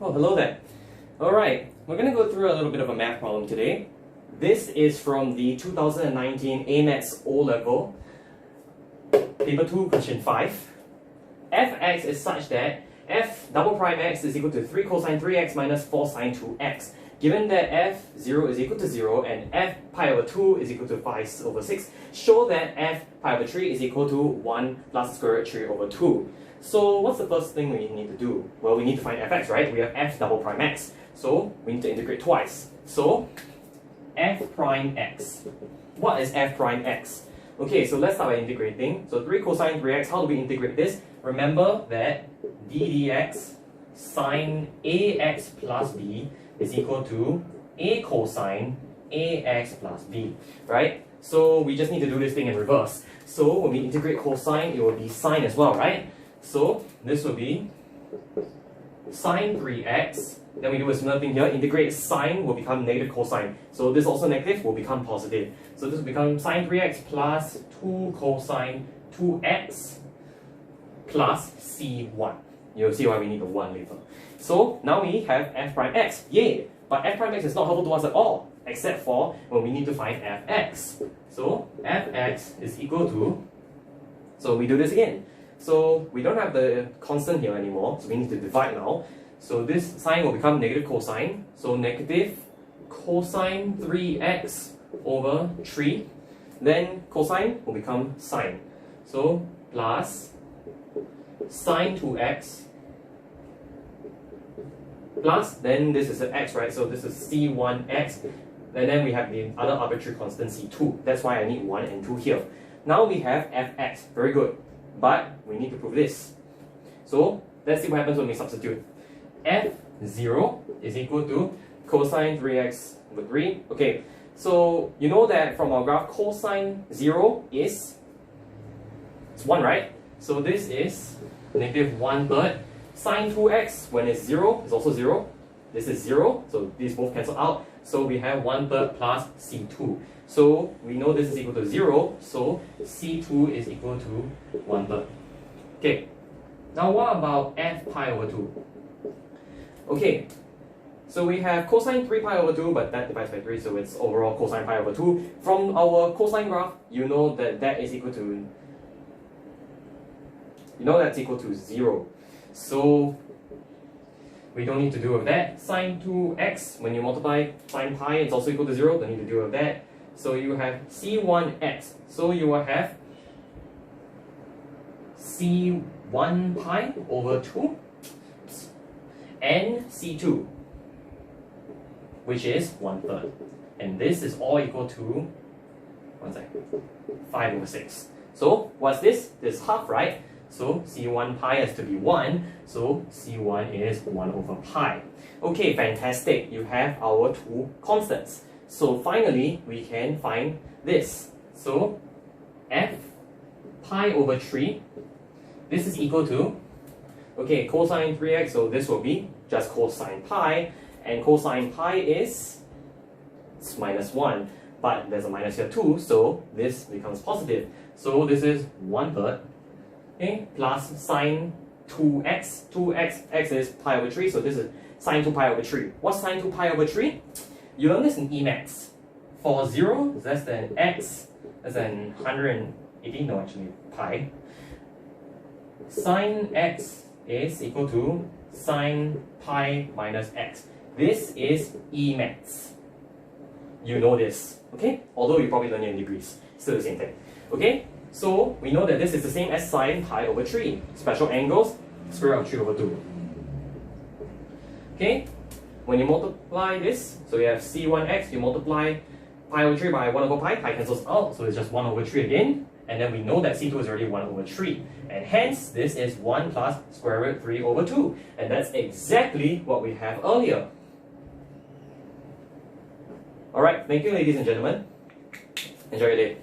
Oh, hello there. Alright, we're going to go through a little bit of a math problem today. This is from the 2019 A-Maths O-Level, Paper 2, question 5. Fx is such that f double prime x is equal to 3 cosine 3x minus 4 sine 2x. Given that f0 is equal to 0 and f pi over 2 is equal to 5 over 6, show that f pi over 3 is equal to 1 plus the square root 3 over 2. So what's the first thing we need to do? Well, we need to find fx, right? We have f double prime x. So we need to integrate twice. So f prime x. What is f prime x? Okay, so let's start by integrating. So 3 cosine 3x, how do we integrate this? Remember that d dx sine ax plus b is equal to a cosine ax plus b, right? So we just need to do this thing in reverse. So when we integrate cosine, it will be sine as well, right? So this will be sine 3x. Then we do a similar thing here. Integrate sine will become negative cosine. So this also negative will become positive. So this will become sine 3x plus 2 cosine 2x plus c1. You'll see why we need the 1 later. So now we have f prime x. Yay! But f prime x is not helpful to us at all, except for when we need to find fx. So fx is equal to, so we do this again. So we don't have the constant here anymore, so we need to divide now. So this sine will become negative cosine. So negative cosine 3x over 3. Then cosine will become sine. So plus sine 2x plus, then this is an x, right? So this is c1x. And then we have the other arbitrary constant c2. That's why I need 1 and 2 here. Now we have fx. Very good. But we need to prove this. So let's see what happens when we substitute. f0 is equal to cosine 3x over 3. Okay, so you know that from our graph, cosine 0 is it's 1, right? So this is negative 1/3. Sine 2x, when it's 0, is also 0. This is 0, so these both cancel out. So we have 1/3 plus c2. So we know this is equal to 0, so c2 is equal to 1/3. Okay, now what about f pi over 2? Okay, so we have cosine 3 pi over 2, but that divides by 3, so it's overall cosine pi over 2. From our cosine graph, you know that that is equal to, that's equal to 0. So we don't need to do with that. Sine 2x, when you multiply sine pi, it's also equal to 0. Don't need to do with that. So you have c1x. So you will have c1 pi over 2 and c2, which is 1/3. And this is all equal to 5 over 6. So what's this? This is half, right? So c1 pi has to be 1, so c1 is 1 over pi. Okay, fantastic. You have our two constants. So finally, we can find this. So f pi over 3, this is equal to, okay, cosine 3x, so this will be just cosine pi, and cosine pi is it's minus 1, but there's a minus here too, so this becomes positive. So this is 1/3. Okay, plus sine 2x. 2x is pi over 3, so this is sine 2 pi over 3. What's sine 2 pi over 3? You learn this in E-Maths. For 0 is less than x, less than 180, no actually, pi. Sine x is equal to sine pi minus x. This is E-Maths. You know this, okay? Although you probably learn it in degrees. Still the same thing, okay? So we know that this is the same as sine pi over 3. Special angles, square root of 3 over 2. Okay, when you multiply this, so you have c1x, you multiply pi over 3 by 1 over pi, pi cancels out, so it's just 1 over 3 again. And then we know that c2 is already 1 over 3. And hence, this is 1 plus square root 3 over 2. And that's exactly what we have earlier. Alright, thank you ladies and gentlemen. Enjoy your day.